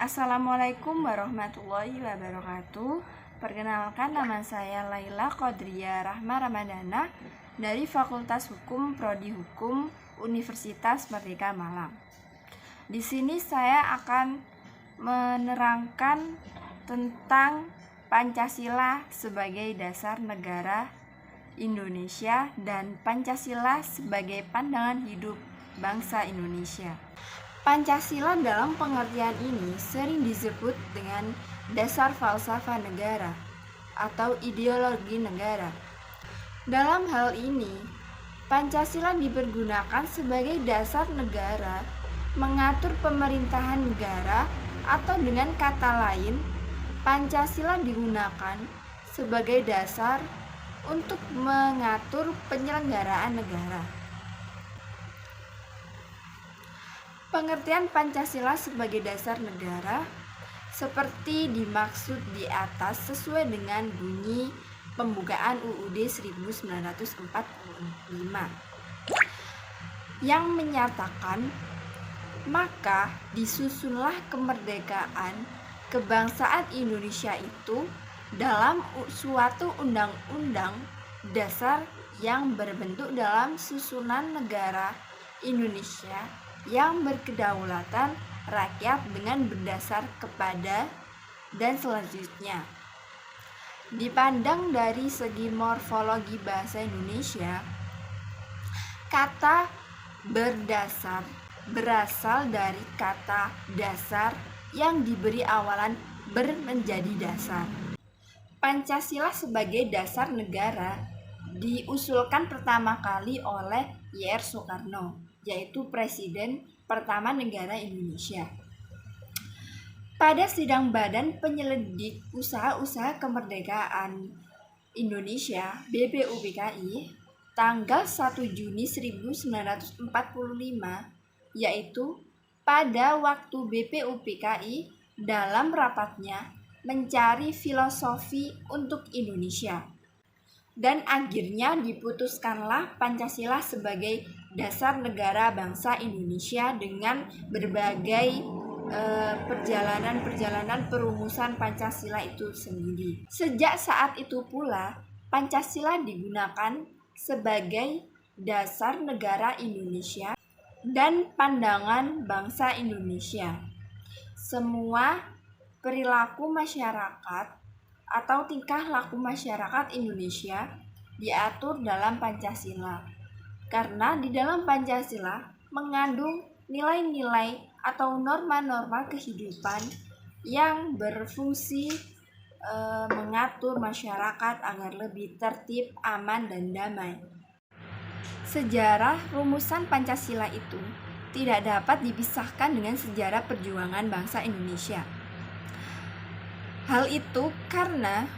Assalamualaikum warahmatullahi wabarakatuh. Perkenalkan, nama saya Laila Qadria Rahma Ramadana dari Fakultas Hukum Prodi Hukum Universitas Merdeka Malang. Di sini saya akan menerangkan tentang Pancasila sebagai dasar negara Indonesia dan Pancasila sebagai pandangan hidup bangsa Indonesia. Pancasila dalam pengertian ini sering disebut dengan dasar falsafah negara atau ideologi negara. Dalam hal ini, Pancasila dipergunakan sebagai dasar negara mengatur pemerintahan negara, atau dengan kata lain, Pancasila digunakan sebagai dasar untuk mengatur penyelenggaraan negara. Pengertian Pancasila sebagai dasar negara seperti dimaksud di atas sesuai dengan bunyi pembukaan UUD 1945 yang menyatakan, maka disusunlah kemerdekaan kebangsaan Indonesia itu dalam suatu undang-undang dasar yang berbentuk dalam susunan negara Indonesia yang berkedaulatan rakyat dengan berdasar kepada dan selanjutnya. Dipandang dari segi morfologi bahasa Indonesia, kata berdasar berasal dari kata dasar yang diberi awalan ber menjadi dasar. Pancasila sebagai dasar negara diusulkan pertama kali oleh Y.R. Soekarno, yaitu Presiden pertama negara Indonesia. Pada sidang Badan Penyelidik Usaha-Usaha Kemerdekaan Indonesia (BPUPKI) tanggal 1 Juni 1945, yaitu pada waktu BPUPKI dalam rapatnya mencari filosofi untuk Indonesia. Dan akhirnya diputuskanlah Pancasila sebagai dasar negara bangsa Indonesia dengan berbagai perjalanan perumusan Pancasila itu sendiri. Sejak saat itu pula Pancasila digunakan sebagai dasar negara Indonesia dan pandangan bangsa Indonesia. Semua perilaku masyarakat atau tingkah laku masyarakat Indonesia diatur dalam Pancasila, karena di dalam Pancasila mengandung nilai-nilai atau norma-norma kehidupan yang berfungsi mengatur masyarakat agar lebih tertib, aman, dan damai. Sejarah rumusan Pancasila itu tidak dapat dipisahkan dengan sejarah perjuangan bangsa Indonesia. Hal itu karena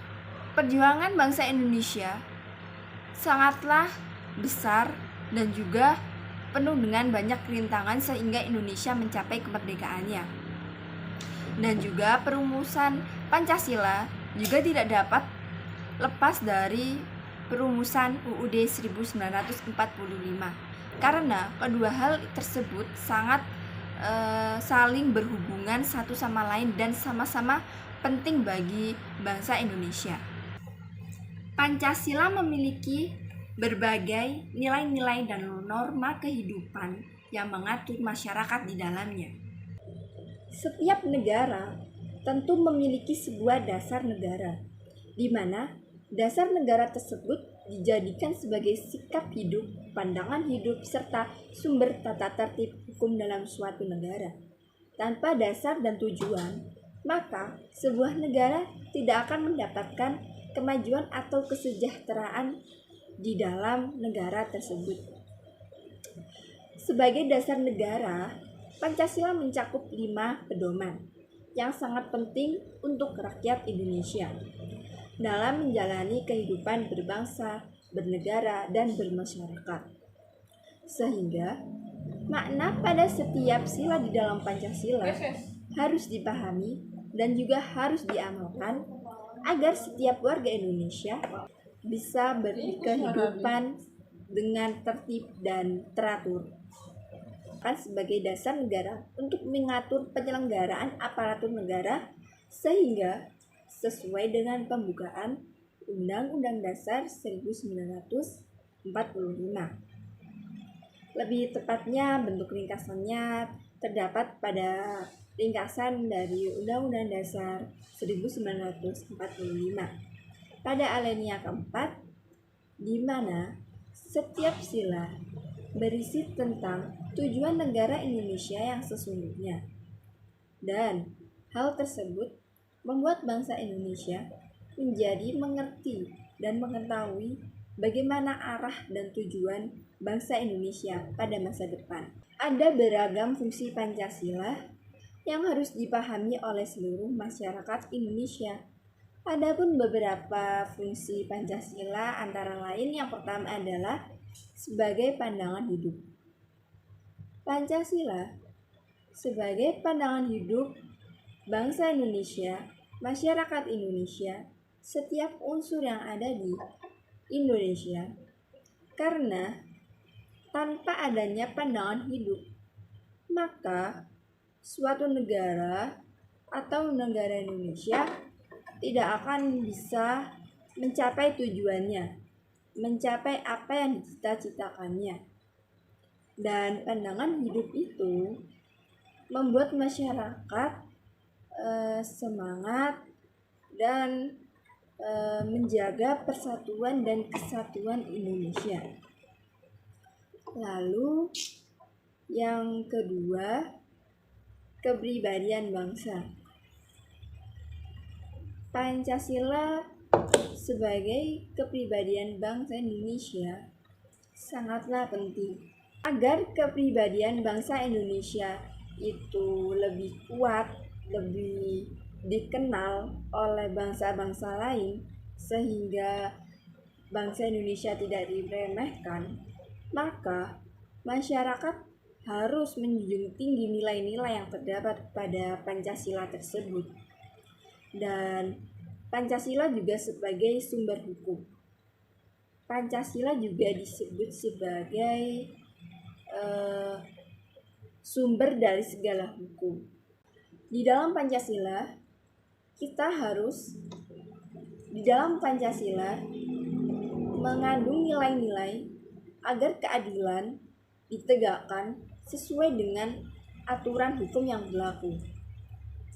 perjuangan bangsa Indonesia sangatlah besar dan juga penuh dengan banyak rintangan sehingga Indonesia mencapai kemerdekaannya. Dan juga perumusan Pancasila juga tidak dapat lepas dari perumusan UUD 1945, karena kedua hal tersebut sangat saling berhubungan satu sama lain dan sama-sama penting bagi bangsa Indonesia. Pancasila memiliki berbagai nilai-nilai dan norma kehidupan yang mengatur masyarakat di dalamnya. Setiap negara tentu memiliki sebuah dasar negara, di mana dasar negara tersebut dijadikan sebagai sikap hidup, pandangan hidup, serta sumber tata tertib hukum dalam suatu negara. Tanpa dasar dan tujuan, maka sebuah negara tidak akan mendapatkan kemajuan atau kesejahteraan di dalam negara tersebut. Sebagai dasar negara, Pancasila mencakup 5 pedoman yang sangat penting untuk rakyat Indonesia dalam menjalani kehidupan berbangsa, bernegara, dan bermasyarakat. Sehingga makna pada setiap sila di dalam Pancasila harus dipahami dan juga harus diamalkan agar setiap warga Indonesia bisa berkehidupan dengan tertib dan teratur. kan sebagai dasar negara untuk mengatur penyelenggaraan aparatur negara sehingga sesuai dengan pembukaan Undang-Undang Dasar 1945. Lebih tepatnya bentuk ringkasannya terdapat pada ringkasan dari Undang-Undang Dasar 1945 pada alinea keempat, di mana setiap sila berisi tentang tujuan negara Indonesia yang sesungguhnya, dan hal tersebut membuat bangsa Indonesia menjadi mengerti dan mengetahui bagaimana arah dan tujuan bangsa Indonesia pada masa depan. Ada beragam fungsi Pancasila yang harus dipahami oleh seluruh masyarakat Indonesia. Adapun beberapa fungsi Pancasila antara lain yang pertama adalah sebagai pandangan hidup. Pancasila sebagai pandangan hidup bangsa Indonesia, masyarakat Indonesia, setiap unsur yang ada di Indonesia. Karena tanpa adanya pandangan hidup, maka suatu negara atau negara Indonesia tidak akan bisa mencapai tujuannya, mencapai apa yang dicita-citakannya. Dan pandangan hidup itu membuat masyarakat semangat dan menjaga persatuan dan kesatuan Indonesia. Lalu yang kedua, kepribadian bangsa. Pancasila sebagai kepribadian bangsa Indonesia sangatlah penting agar kepribadian bangsa Indonesia itu lebih kuat, lebih dikenal oleh bangsa-bangsa lain, sehingga bangsa Indonesia tidak diremehkan. Maka masyarakat harus menjunjung tinggi nilai-nilai yang terdapat pada Pancasila tersebut. Dan Pancasila juga sebagai sumber hukum. Pancasila juga disebut sebagai sumber dari segala hukum. Di dalam Pancasila mengandung nilai-nilai agar keadilan ditegakkan sesuai dengan aturan hukum yang berlaku.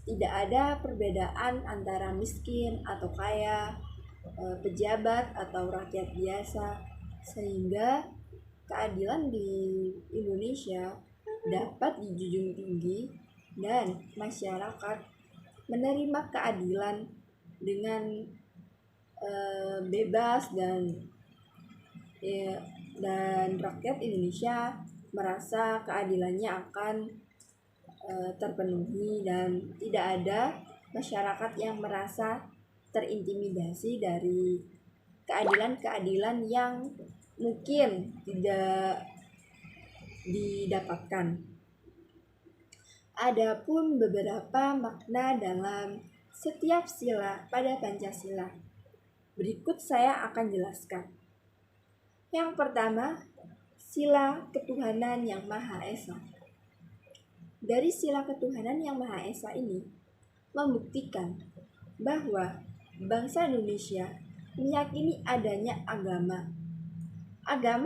Tidak ada perbedaan antara miskin atau kaya, pejabat atau rakyat biasa, sehingga keadilan di Indonesia dapat dijunjung tinggi dan masyarakat menerima keadilan dengan bebas dan rakyat Indonesia merasa keadilannya akan terpenuhi dan tidak ada masyarakat yang merasa terintimidasi dari keadilan-keadilan yang mungkin tidak didapatkan. Adapun beberapa makna dalam setiap sila pada Pancasila, berikut saya akan jelaskan. Yang pertama, sila ketuhanan yang Maha Esa. Dari sila ketuhanan yang Maha Esa ini membuktikan bahwa bangsa Indonesia meyakini adanya agama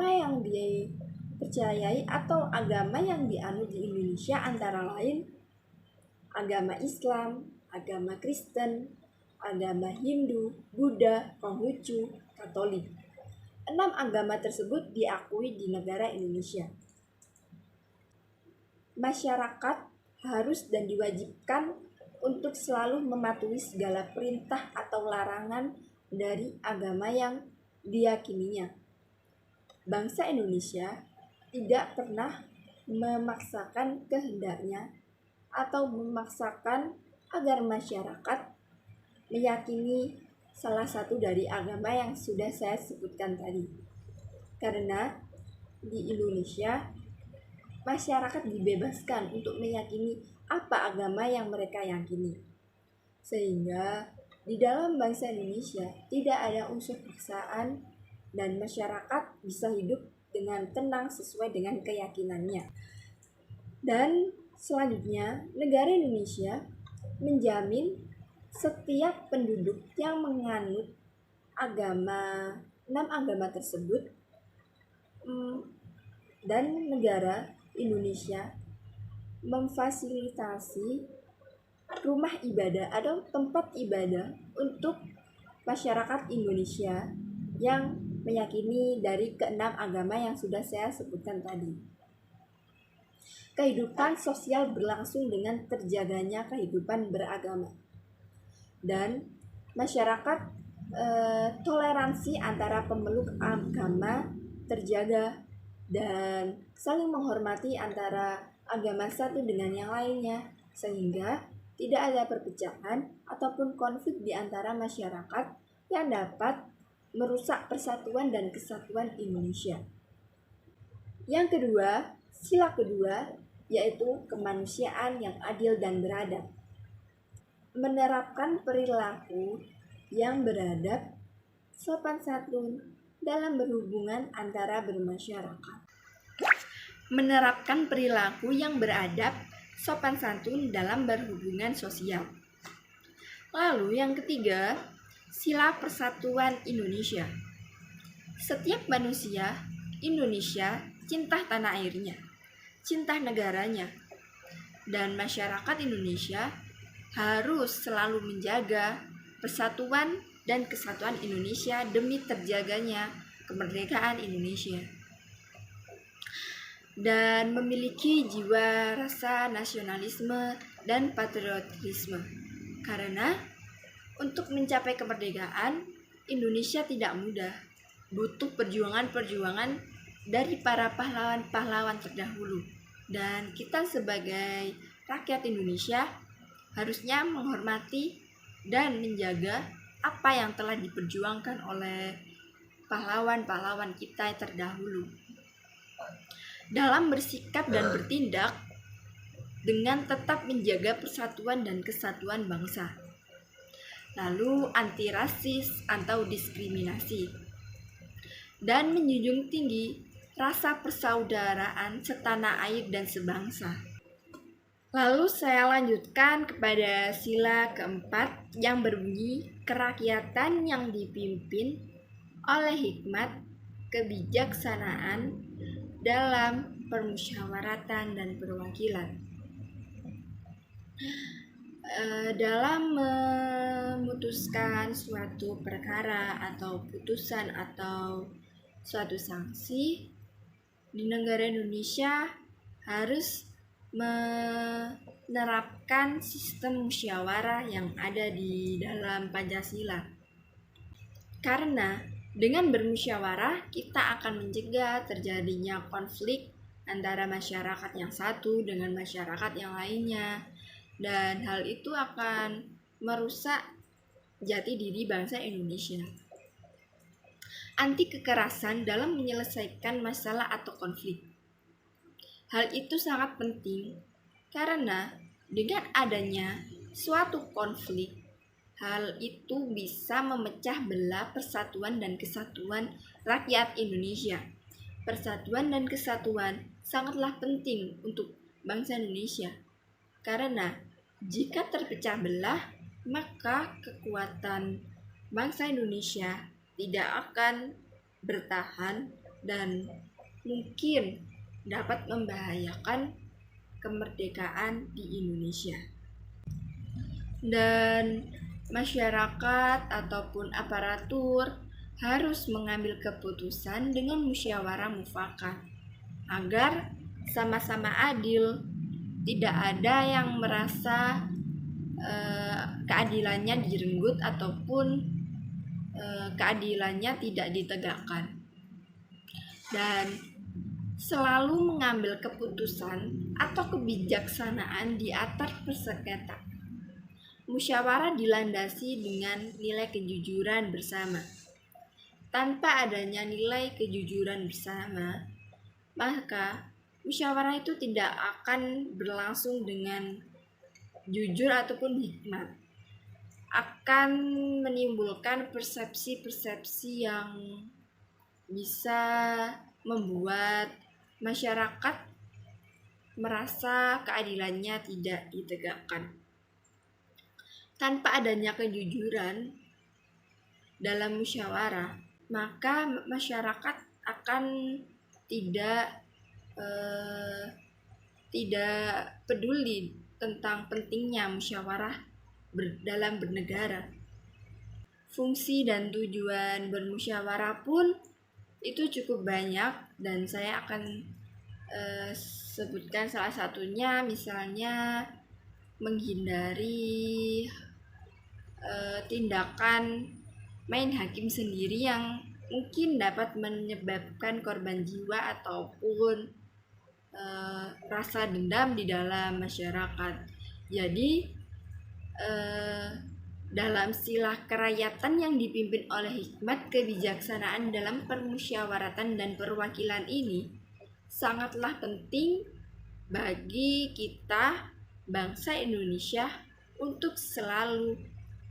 yang dipercayai atau agama yang dianut di Indonesia antara lain agama Islam, agama Kristen, agama Hindu, Buddha, Konghucu, Katolik. 6 agama tersebut diakui di negara Indonesia. Masyarakat harus dan diwajibkan untuk selalu mematuhi segala perintah atau larangan dari agama yang diyakininya. Bangsa Indonesia tidak pernah memaksakan kehendaknya atau memaksakan agar masyarakat meyakini salah satu dari agama yang sudah saya sebutkan tadi. Karena di Indonesia masyarakat dibebaskan untuk meyakini apa agama yang mereka yakini. Sehingga di dalam bangsa Indonesia tidak ada unsur paksaan dan masyarakat bisa hidup dengan tenang sesuai dengan keyakinannya. Dan selanjutnya, negara Indonesia menjamin setiap penduduk yang menganut enam agama tersebut, dan negara Indonesia memfasilitasi rumah ibadah atau tempat ibadah untuk masyarakat Indonesia yang meyakini dari keenam agama yang sudah saya sebutkan tadi. Kehidupan sosial berlangsung dengan terjaganya kehidupan beragama, dan masyarakat toleransi antara pemeluk agama terjaga dan saling menghormati antara agama satu dengan yang lainnya, sehingga tidak ada perpecahan ataupun konflik di antara masyarakat yang dapat merusak persatuan dan kesatuan Indonesia. Yang kedua, sila kedua, yaitu kemanusiaan yang adil dan beradab. Menerapkan perilaku yang beradab, sopan santun dalam berhubungan antara bermasyarakat. Menerapkan perilaku yang beradab, sopan santun dalam berhubungan sosial. Lalu yang ketiga, sila persatuan Indonesia. Setiap manusia Indonesia cinta tanah airnya, cinta negaranya, dan masyarakat Indonesia harus selalu menjaga persatuan dan kesatuan Indonesia demi terjaganya kemerdekaan Indonesia, dan memiliki jiwa rasa nasionalisme dan patriotisme. Karena untuk mencapai kemerdekaan, Indonesia tidak mudah, butuh perjuangan-perjuangan dari para pahlawan-pahlawan terdahulu. Dan kita sebagai rakyat Indonesia harusnya menghormati dan menjaga apa yang telah diperjuangkan oleh pahlawan-pahlawan kita terdahulu, dalam bersikap dan bertindak dengan tetap menjaga persatuan dan kesatuan bangsa. Lalu anti rasis atau diskriminasi, dan menjunjung tinggi rasa persaudaraan setanah air dan sebangsa. Lalu saya lanjutkan kepada sila keempat yang berbunyi kerakyatan yang dipimpin oleh hikmat kebijaksanaan dalam permusyawaratan dan perwakilan. Dalam memutuskan suatu perkara atau putusan atau suatu sanksi di negara Indonesia harus menerapkan sistem musyawarah yang ada di dalam Pancasila. Karena dengan bermusyawarah kita akan mencegah terjadinya konflik antara masyarakat yang satu dengan masyarakat yang lainnya, dan hal itu akan merusak jati diri bangsa Indonesia. Anti kekerasan dalam menyelesaikan masalah atau konflik. Hal itu sangat penting karena dengan adanya suatu konflik, hal itu bisa memecah belah persatuan dan kesatuan rakyat Indonesia. Persatuan dan kesatuan sangatlah penting untuk bangsa Indonesia, karena jika terpecah belah, maka kekuatan bangsa Indonesia tidak akan bertahan dan mungkin dapat membahayakan kemerdekaan di Indonesia. Dan masyarakat ataupun aparatur harus mengambil keputusan dengan musyawarah mufakat agar sama-sama adil, tidak ada yang merasa keadilannya direnggut ataupun keadilannya tidak ditegakkan, dan selalu mengambil keputusan atau kebijaksanaan di atas persengketaan. Musyawarah dilandasi dengan nilai kejujuran bersama. Tanpa adanya nilai kejujuran bersama, maka musyawarah itu tidak akan berlangsung dengan jujur ataupun hikmat. Akan menimbulkan persepsi-persepsi yang bisa membuat masyarakat merasa keadilannya tidak ditegakkan. Tanpa adanya kejujuran dalam musyawarah, maka masyarakat akan tidak peduli tentang pentingnya musyawarah dalam bernegara. Fungsi dan tujuan bermusyawarah pun itu cukup banyak, dan saya akan sebutkan salah satunya, misalnya menghindari tindakan main hakim sendiri yang mungkin dapat menyebabkan korban jiwa ataupun rasa dendam di dalam masyarakat. Jadi dalam silah kerakyatan yang dipimpin oleh hikmat kebijaksanaan dalam permusyawaratan dan perwakilan ini sangatlah penting bagi kita bangsa Indonesia untuk selalu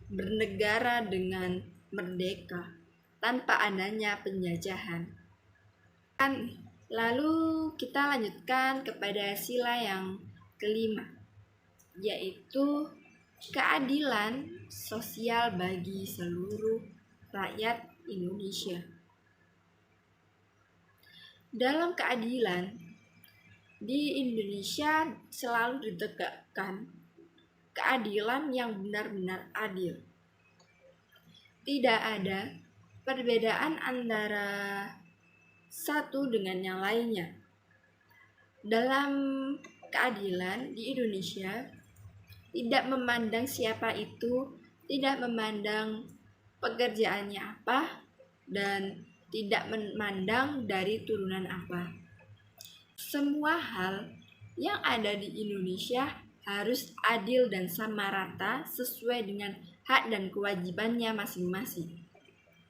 bernegara dengan merdeka tanpa adanya penjajahan. Lalu kita lanjutkan kepada sila yang kelima, yaitu keadilan sosial bagi seluruh rakyat Indonesia. Dalam keadilan di Indonesia selalu ditegakkan keadilan yang benar-benar adil. Tidak ada perbedaan antara satu dengan yang lainnya. Dalam keadilan di Indonesia tidak memandang siapa itu, tidak memandang pekerjaannya apa, dan tidak memandang dari turunan apa. Semua hal yang ada di Indonesia harus adil dan sama rata sesuai dengan hak dan kewajibannya masing-masing.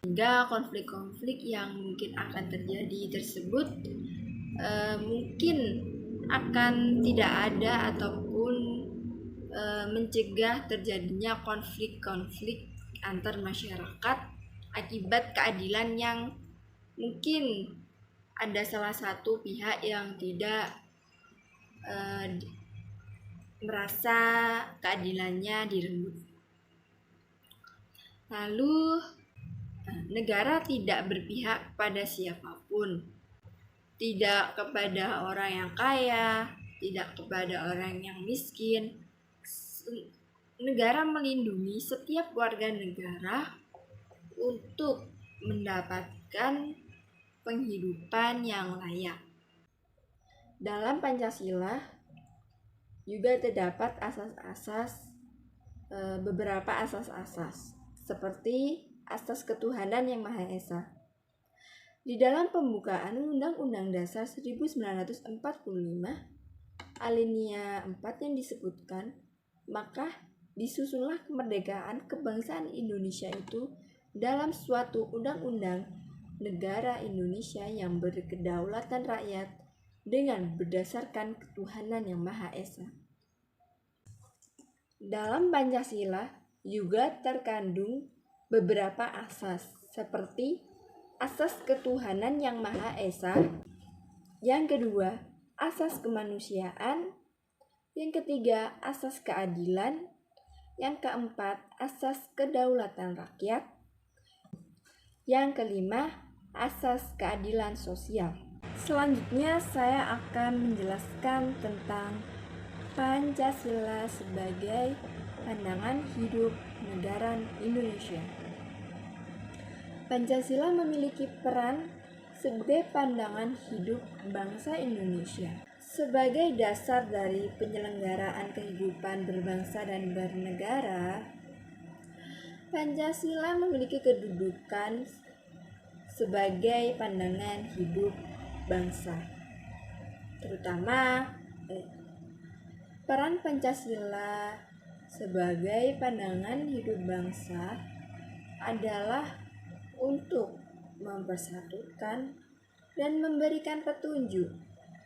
Hingga konflik-konflik yang mungkin akan terjadi tersebut mungkin akan tidak ada ataupun mencegah terjadinya konflik-konflik antar masyarakat akibat keadilan yang mungkin ada salah satu pihak yang tidak merasa keadilannya direnggut. Lalu negara tidak berpihak pada siapapun, tidak kepada orang yang kaya, tidak kepada orang yang miskin. Negara melindungi setiap warga negara untuk mendapatkan penghidupan yang layak. Dalam Pancasila juga terdapat beberapa asas-asas seperti asas ketuhanan yang Maha Esa. Di dalam pembukaan Undang-Undang Dasar 1945 alinea 4 yang disebutkan, maka disusunlah kemerdekaan kebangsaan Indonesia itu dalam suatu undang-undang negara Indonesia yang berkedaulatan rakyat dengan berdasarkan ketuhanan yang Maha Esa. Dalam Pancasila juga terkandung beberapa asas seperti asas ketuhanan yang Maha Esa, yang kedua asas kemanusiaan, yang ketiga asas keadilan, yang keempat asas kedaulatan rakyat, yang kelima asas keadilan sosial. Selanjutnya saya akan menjelaskan tentang Pancasila sebagai pandangan hidup negara Indonesia. Pancasila memiliki peran sebagai pandangan hidup bangsa Indonesia. Sebagai dasar dari penyelenggaraan kehidupan berbangsa dan bernegara, Pancasila memiliki kedudukan sebagai pandangan hidup bangsa. Terutama peran Pancasila sebagai pandangan hidup bangsa adalah untuk mempersatukan dan memberikan petunjuk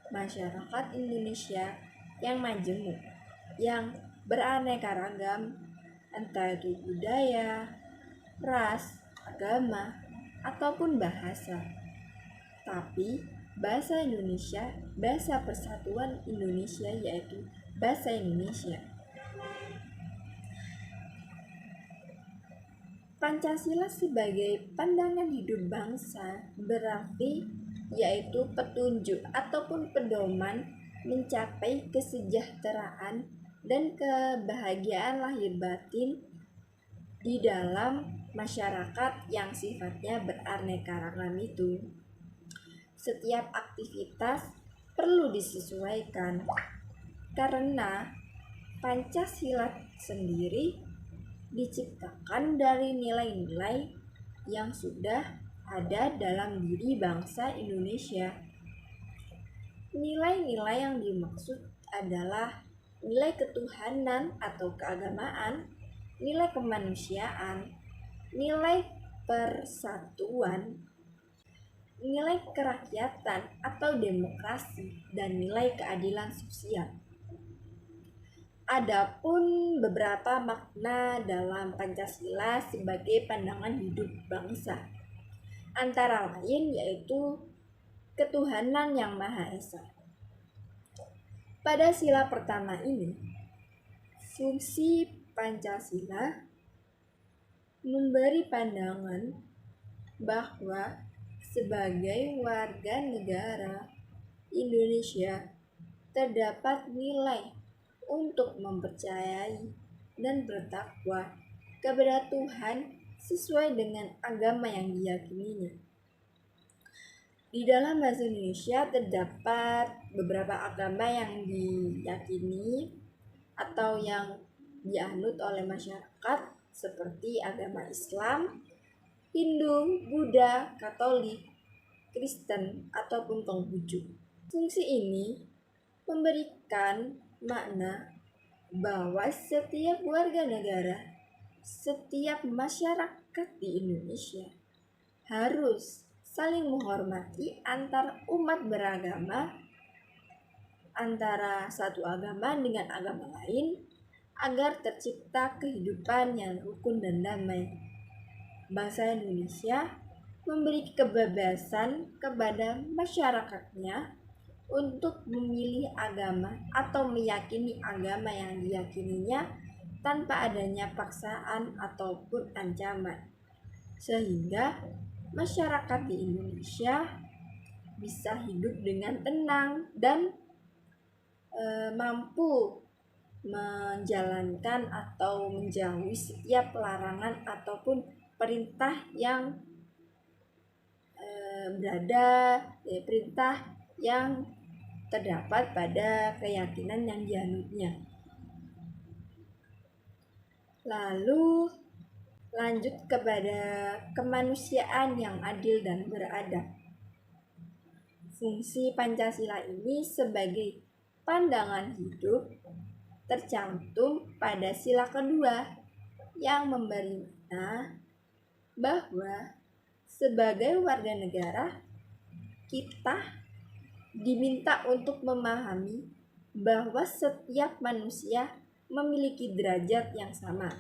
masyarakat Indonesia yang majemuk, yang beraneka ragam, entah itu budaya, ras, agama, ataupun bahasa. Tapi bahasa Indonesia, bahasa persatuan Indonesia yaitu bahasa Indonesia. Pancasila sebagai pandangan hidup bangsa berarti yaitu petunjuk ataupun pedoman mencapai kesejahteraan dan kebahagiaan lahir batin di dalam masyarakat yang sifatnya beraneka ragam itu. Setiap aktivitas perlu disesuaikan karena Pancasila sendiri diciptakan dari nilai-nilai yang sudah ada dalam diri bangsa Indonesia. Nilai-nilai yang dimaksud adalah nilai ketuhanan atau keagamaan, nilai kemanusiaan, nilai persatuan, nilai kerakyatan atau demokrasi, dan nilai keadilan sosial. Adapun beberapa makna dalam Pancasila sebagai pandangan hidup bangsa, antara lain yaitu ketuhanan yang Maha Esa. Pada sila pertama ini, fungsi Pancasila memberi pandangan bahwa sebagai warga negara Indonesia terdapat nilai untuk mempercayai dan bertakwa kepada Tuhan sesuai dengan agama yang diyakininya. Di dalam bahasa Indonesia terdapat beberapa agama yang diyakini atau yang dianut oleh masyarakat seperti agama Islam, Hindu, Buddha, Katolik, Kristen, ataupun Konghucu. Fungsi ini memberikan makna bahwa setiap warga negara, setiap masyarakat di Indonesia harus saling menghormati antar umat beragama, antara satu agama dengan agama lain, agar tercipta kehidupan yang rukun dan damai. Bangsa Indonesia memberi kebebasan kepada masyarakatnya untuk memilih agama atau meyakini agama yang diyakininya tanpa adanya paksaan ataupun ancaman, sehingga masyarakat di Indonesia bisa hidup dengan tenang dan mampu menjalankan atau menjauhi setiap larangan ataupun perintah yang perintah yang terdapat pada keyakinan yang dianutnya. Lalu lanjut kepada kemanusiaan yang adil dan beradab. Fungsi Pancasila ini sebagai pandangan hidup tercantum pada sila kedua yang memberi makna bahwa sebagai warga negara kita diminta untuk memahami bahwa setiap manusia memiliki derajat yang sama.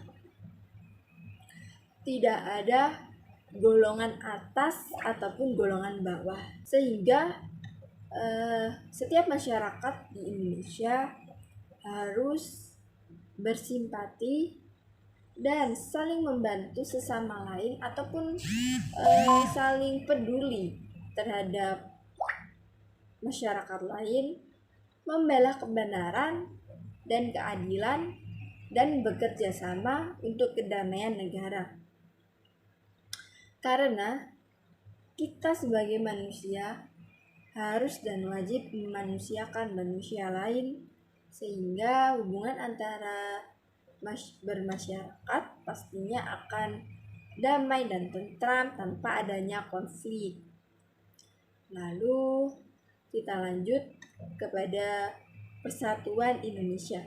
Tidak ada golongan atas ataupun golongan bawah, sehingga setiap masyarakat di Indonesia harus bersimpati dan saling membantu sesama lain ataupun saling peduli terhadap masyarakat lain, membela kebenaran dan keadilan, dan bekerja sama untuk kedamaian negara. Karena kita sebagai manusia harus dan wajib memanusiakan manusia lain, sehingga hubungan antara bermasyarakat pastinya akan damai dan tentram tanpa adanya konflik. Lalu kita lanjut kepada persatuan Indonesia.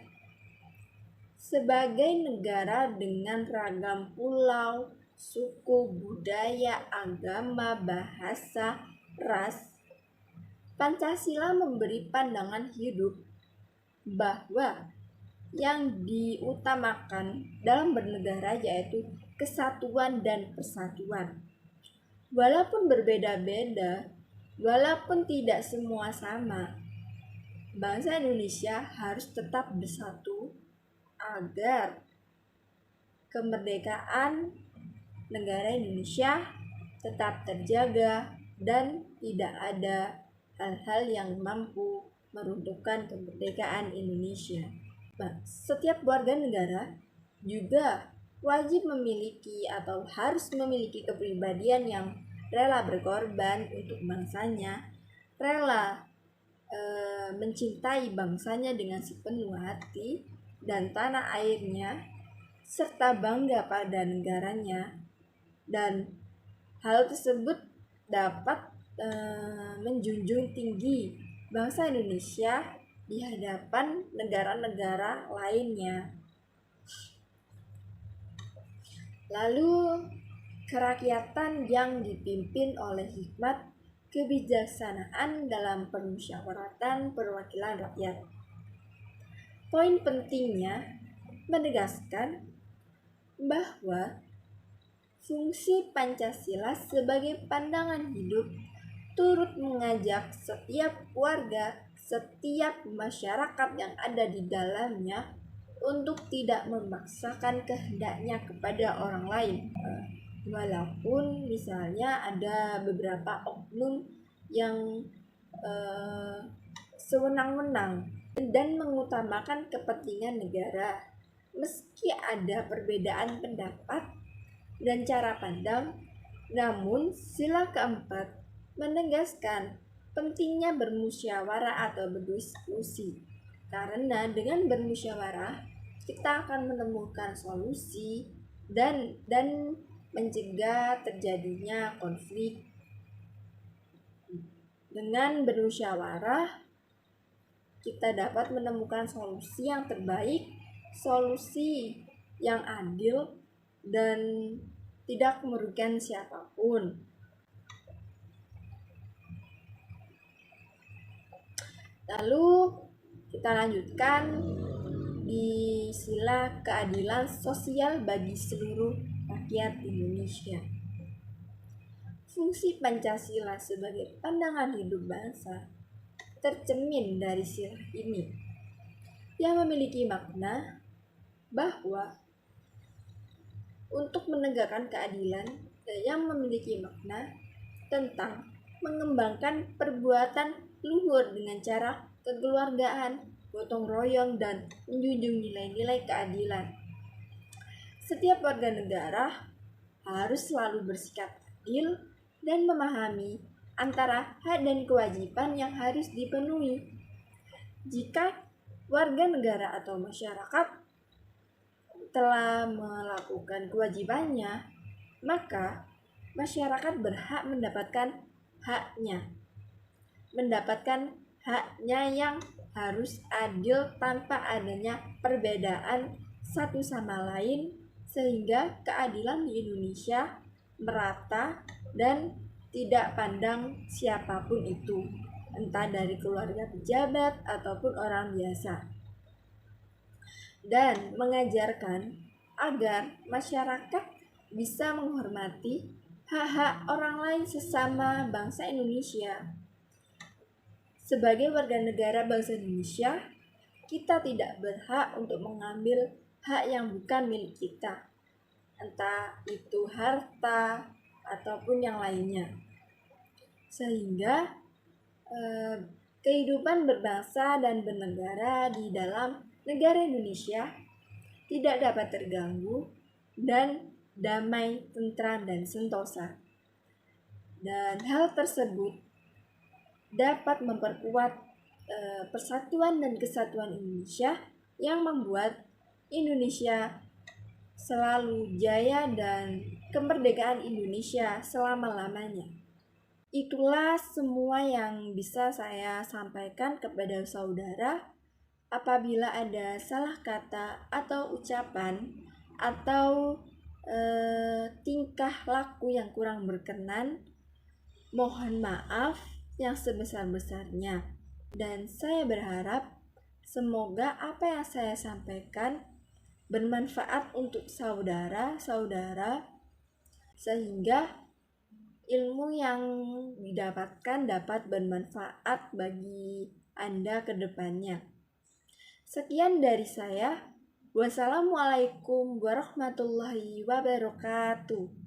Sebagai negara dengan ragam pulau, suku, budaya, agama, bahasa, ras, Pancasila memberi pandangan hidup bahwa yang diutamakan dalam bernegara yaitu kesatuan dan persatuan. Walaupun berbeda-beda, Walaupun tidak semua sama, bangsa Indonesia harus tetap bersatu agar kemerdekaan negara Indonesia tetap terjaga dan tidak ada hal-hal yang mampu meruntuhkan kemerdekaan Indonesia. Setiap warga negara juga wajib memiliki atau harus memiliki kepribadian yang rela berkorban untuk bangsanya, rela mencintai bangsanya dengan sepenuh hati dan tanah airnya, serta bangga pada negaranya. Dan hal tersebut dapat menjunjung tinggi bangsa Indonesia di hadapan negara-negara lainnya. Lalu, kerakyatan yang dipimpin oleh hikmat kebijaksanaan dalam permusyawaratan perwakilan rakyat. Poin pentingnya menegaskan bahwa fungsi Pancasila sebagai pandangan hidup turut mengajak setiap warga, setiap masyarakat yang ada di dalamnya untuk tidak memaksakan kehendaknya kepada orang lain. Walaupun misalnya ada beberapa oknum yang sewenang-wenang dan mengutamakan kepentingan negara, meski ada perbedaan pendapat dan cara pandang, namun sila keempat menegaskan pentingnya bermusyawarah atau berdiskusi, karena dengan bermusyawarah kita akan menemukan solusi dan mencegah terjadinya konflik. Dengan bermusyawarah kita dapat menemukan solusi yang terbaik, solusi yang adil dan tidak merugikan siapapun. Lalu kita lanjutkan di sila keadilan sosial bagi seluruh rakyat Indonesia. Fungsi Pancasila sebagai pandangan hidup bangsa tercermin dari sila ini, yang memiliki makna bahwa untuk menegakkan keadilan yang memiliki makna tentang mengembangkan perbuatan luhur dengan cara kekeluargaan, gotong royong, dan menjunjung nilai-nilai keadilan. Setiap warga negara harus selalu bersikap adil dan memahami antara hak dan kewajiban yang harus dipenuhi. Jika warga negara atau masyarakat telah melakukan kewajibannya, maka masyarakat berhak mendapatkan haknya yang harus adil tanpa adanya perbedaan satu sama lain, sehingga keadilan di Indonesia merata dan tidak pandang siapapun itu, entah dari keluarga pejabat ataupun orang biasa, dan mengajarkan agar masyarakat bisa menghormati hak-hak orang lain sesama bangsa Indonesia. Sebagai warga negara bangsa Indonesia, kita tidak berhak untuk mengambil hak yang bukan milik kita, entah itu harta ataupun yang lainnya. Sehingga kehidupan berbangsa dan bernegara di dalam negara Indonesia tidak dapat terganggu dan damai, tentram, dan sentosa. Dan hal tersebut dapat memperkuat persatuan dan kesatuan Indonesia yang membuat Indonesia selalu jaya dan kemerdekaan Indonesia selama-lamanya. Itulah semua yang bisa saya sampaikan kepada saudara. Apabila ada salah kata atau ucapan atau tingkah laku yang kurang berkenan, mohon maaf yang sebesar-besarnya. Dan saya berharap semoga apa yang saya sampaikan bermanfaat untuk saudara-saudara, sehingga ilmu yang didapatkan dapat bermanfaat bagi Anda ke depannya. Sekian dari saya. Wassalamualaikum warahmatullahi wabarakatuh.